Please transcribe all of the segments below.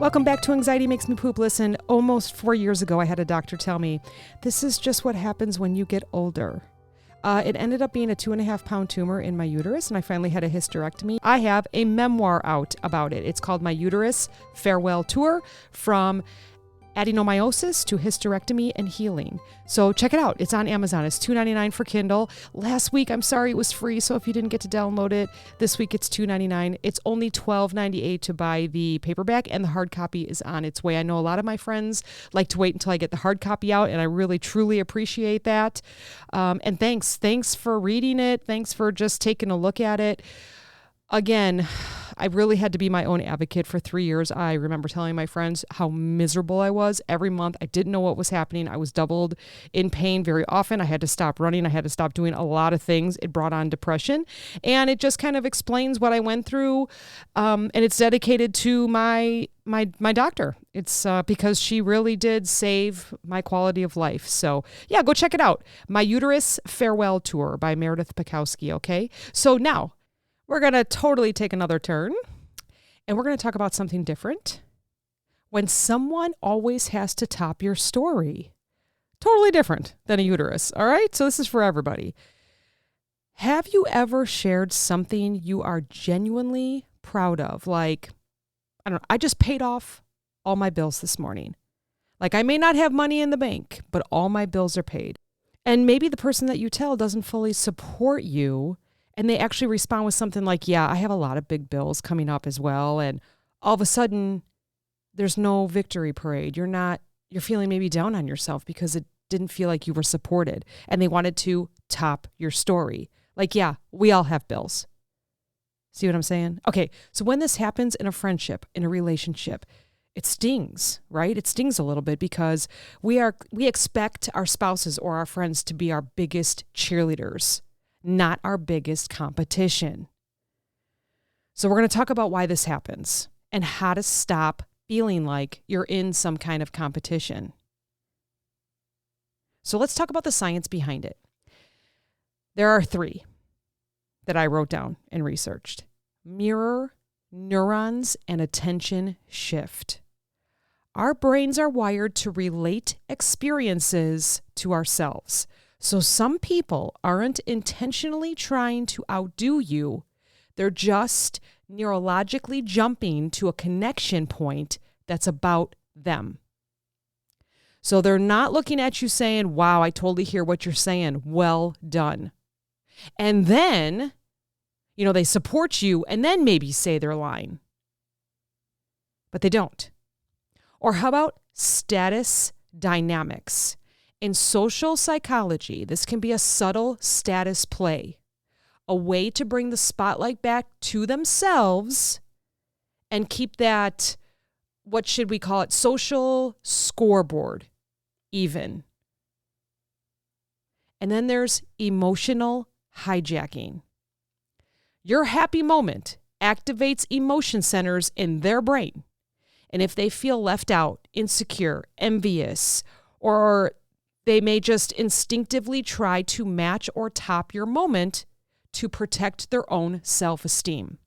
Welcome back to Anxiety Makes Me Poop. Listen, almost 4 years ago, I had a doctor tell me, this is just what happens when you get older. It ended up being a 2.5-pound tumor in my uterus, and I finally had a hysterectomy. I have a memoir out about it. It's called My Uterus Farewell Tour, From Adenomyosis to Hysterectomy and Healing. So check it out. It's on Amazon. It's $2.99 for Kindle. Last week, I'm sorry, it was free, so if you didn't get to download it, this week it's $2.99. It's only $12.98 to buy the paperback, and the hard copy is on its way. I know a lot of my friends like to wait until I get the hard copy out, and I really, truly appreciate that. And thanks for reading it. Thanks for just taking a look at it. Again, I really had to be my own advocate for 3 years. I remember telling my friends how miserable I was every month. I didn't know what was happening. I was doubled in pain very often. I had to stop running. I had to stop doing a lot of things. It brought on depression. And it just kind of explains what I went through. And it's dedicated to my doctor. It's because she really did save my quality of life. So yeah, go check it out. My Uterus Farewell Tour by Meredith C.A.K.E, okay? So now, we're going to totally take another turn, and we're going to talk about something different. When someone always has to top your story. Totally different than a uterus, all right? So this is for everybody. Have you ever shared something you are genuinely proud of? Like, I don't know, I just paid off all my bills this morning. Like, I may not have money in the bank, but all my bills are paid. And maybe the person that you tell doesn't fully support you, and they actually respond with something like, yeah, I have a lot of big bills coming up as well. And all of a sudden, there's no victory parade. You're feeling maybe down on yourself because it didn't feel like you were supported. And they wanted to top your story. Like, yeah, we all have bills. See what I'm saying? Okay, so when this happens in a friendship, in a relationship, it stings, right? It stings a little bit because we expect our spouses or our friends to be our biggest cheerleaders, not our biggest competition. So we're going to talk about why this happens and how to stop feeling like you're in some kind of competition. So let's talk about the science behind it. There are 3 that I wrote down and researched: mirror, neurons, and attention shift. Our brains are wired to relate experiences to ourselves. So some people aren't intentionally trying to outdo you. They're just neurologically jumping to a connection point that's about them. So they're not looking at you saying, wow, I totally hear what you're saying. Well done. And then, they support you and then maybe say their line. But they don't. Or how about status dynamics? In social psychology, this can be a subtle status play, a way to bring the spotlight back to themselves and keep that, what should we call it, social scoreboard even. And then there's emotional hijacking. Your happy moment activates emotion centers in their brain. And if they feel left out, insecure, envious, or they may just instinctively try to match or top your moment to protect their own self-esteem.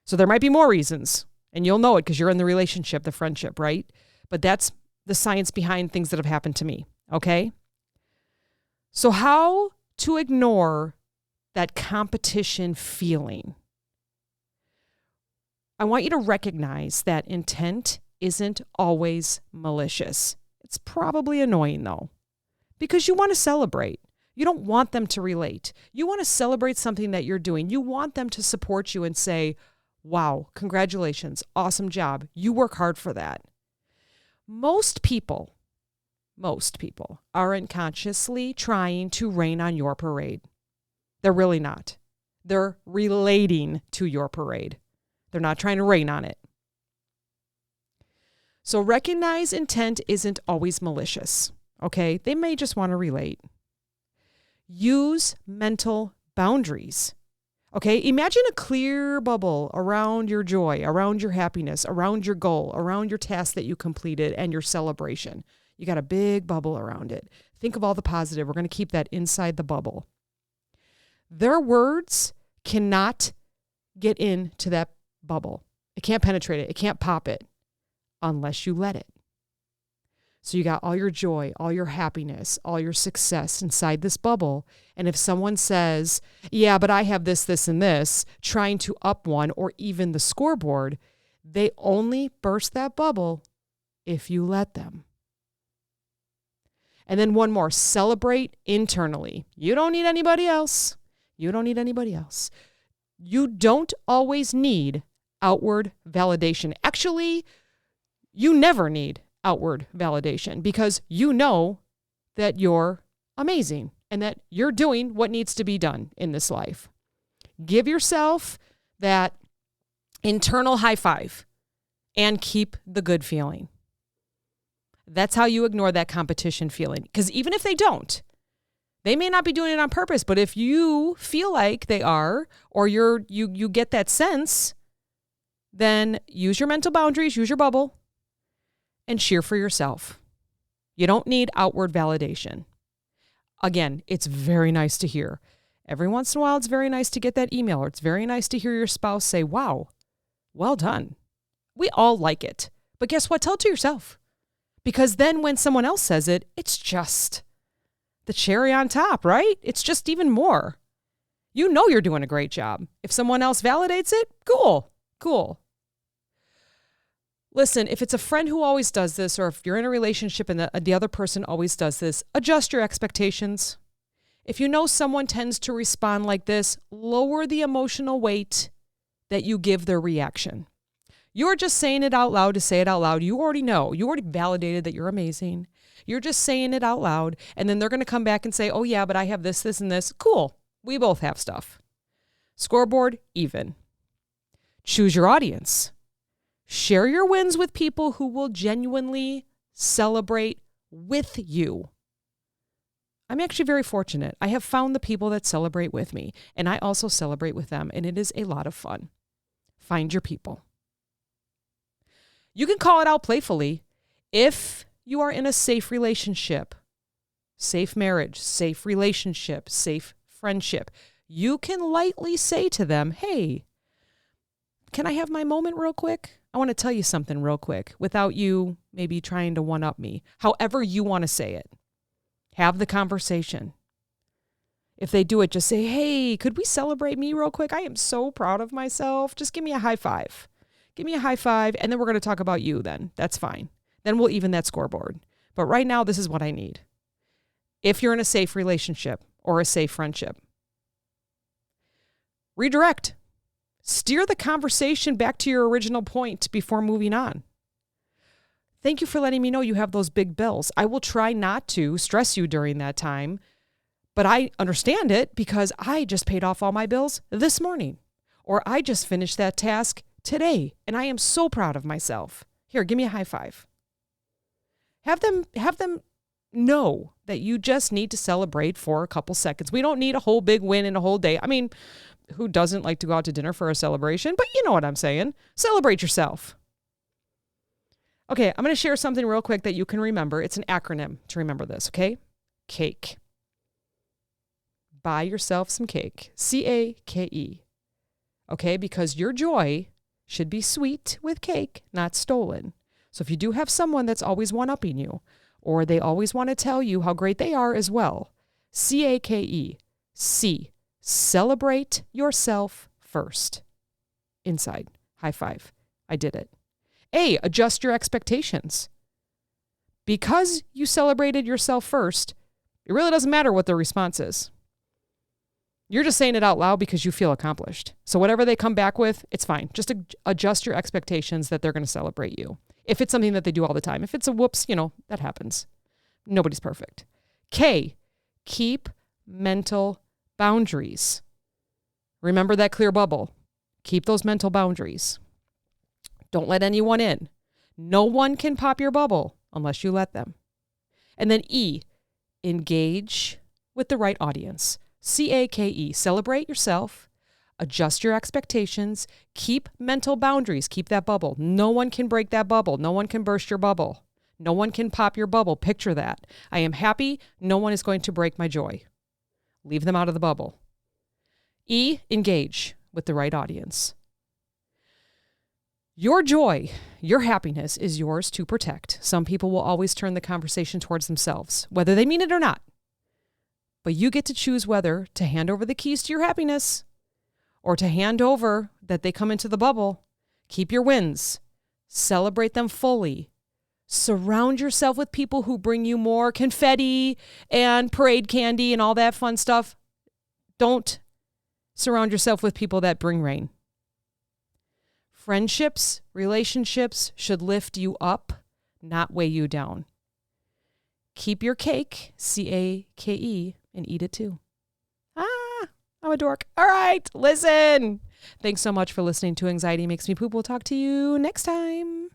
So there might be more reasons, and you'll know it because you're in the relationship, the friendship, right? But that's the science behind things that have happened to me, okay? So how to ignore that competition feeling? I want you to recognize that intent isn't always malicious. It's probably annoying though, because you want to celebrate. You don't want them to relate. You want to celebrate something that you're doing. You want them to support you and say, wow, congratulations, awesome job. You work hard for that. Most people aren't consciously trying to rain on your parade. They're really not. They're relating to your parade. They're not trying to rain on it. So recognize intent isn't always malicious, okay? They may just want to relate. Use mental boundaries, okay? Imagine a clear bubble around your joy, around your happiness, around your goal, around your task that you completed and your celebration. You got a big bubble around it. Think of all the positive. We're going to keep that inside the bubble. Their words cannot get into that bubble. It can't penetrate it. It can't pop it unless you let it. So you got all your joy, all your happiness, all your success inside this bubble. And if someone says, yeah, but I have this, this, and this, trying to up one or even the scoreboard, they only burst that bubble if you let them. And then one more, celebrate internally. You don't need anybody else. You don't need anybody else. You don't always need outward validation. Actually, you never need outward validation because you know that you're amazing and that you're doing what needs to be done in this life. Give yourself that internal high five and keep the good feeling. That's how you ignore that competition feeling. Because even if they don't, they may not be doing it on purpose, but if you feel like they are, or you get that sense, then use your mental boundaries, use your bubble, and cheer for yourself. You don't need outward validation. Again, it's very nice to hear. Every once in a while, it's very nice to get that email, or it's very nice to hear your spouse say, wow, well done. We all like it. But guess what? Tell it to yourself. Because then when someone else says it, it's just the cherry on top, right? It's just even more. You know you're doing a great job. If someone else validates it, cool. Listen, if it's a friend who always does this, or if you're in a relationship and the other person always does this, adjust your expectations. If you know someone tends to respond like this, lower the emotional weight that you give their reaction. You're just saying it out loud to say it out loud. You already know. You already validated that you're amazing. You're just saying it out loud. And then they're going to come back and say, oh yeah, but I have this, this, and this. Cool. We both have stuff. Scoreboard, even. Choose your audience. Share your wins with people who will genuinely celebrate with you. I'm actually very fortunate. I have found the people that celebrate with me, and I also celebrate with them, and it is a lot of fun. Find your people. You can call it out playfully if you are in a safe relationship, safe marriage, safe relationship, safe friendship. You can lightly say to them, hey, can I have my moment real quick? I want to tell you something real quick without you maybe trying to one-up me. However you want to say it. Have the conversation. If they do it, just say, hey, could we celebrate me real quick? I am so proud of myself. Just give me a high five. Give me a high five, and then we're going to talk about you then. That's fine. Then we'll even that scoreboard. But right now, this is what I need. If you're in a safe relationship or a safe friendship. Redirect. Steer the conversation back to your original point before moving on. Thank you for letting me know you have those big bills. I will try not to stress you during that time, but I understand it because I just paid off all my bills this morning, or I just finished that task today, and I am so proud of myself. Here, give me a high five. Have them know that you just need to celebrate for a couple seconds. We don't need a whole big win in a whole day. I mean, who doesn't like to go out to dinner for a celebration? But you know what I'm saying. Celebrate yourself. Okay, I'm going to share something real quick that you can remember. It's an acronym to remember this, okay? C.A.K.E. Buy yourself some cake. C.A.K.E. Okay, because your joy should be sweet with cake, not stolen. So if you do have someone that's always one-upping you, or they always want to tell you how great they are as well, C.A.K.E. C. Celebrate yourself first. Inside. High five. I did it. A. Adjust your expectations. Because you celebrated yourself first, it really doesn't matter what the response is. You're just saying it out loud because you feel accomplished. So whatever they come back with, it's fine. Just adjust your expectations that they're going to celebrate you. If it's something that they do all the time. If it's a whoops, that happens. Nobody's perfect. K. Keep mental boundaries. Remember that clear bubble. Keep those mental boundaries. Don't let anyone in. No one can pop your bubble unless you let them. And then E. Engage with the right audience. C.A.K.E. Celebrate yourself. Adjust your expectations. Keep mental boundaries. Keep that bubble. No one can break that bubble. No one can burst your bubble. No one can pop your bubble. Picture that. I am happy. No one is going to break my joy. Leave them out of the bubble. E. Engage with the right audience. Your joy, your happiness is yours to protect. Some people will always turn the conversation towards themselves, whether they mean it or not. But you get to choose whether to hand over the keys to your happiness or to hand over that they come into the bubble. Keep your wins. Celebrate them fully. Surround yourself with people who bring you more confetti and parade candy and all that fun stuff. Don't surround yourself with people that bring rain. Friendships, relationships should lift you up, not weigh you down. Keep your cake, C.A.K.E, and eat it too. I'm a dork. All right, listen. Thanks so much for listening to Anxiety Makes Me Poop. We'll talk to you next time.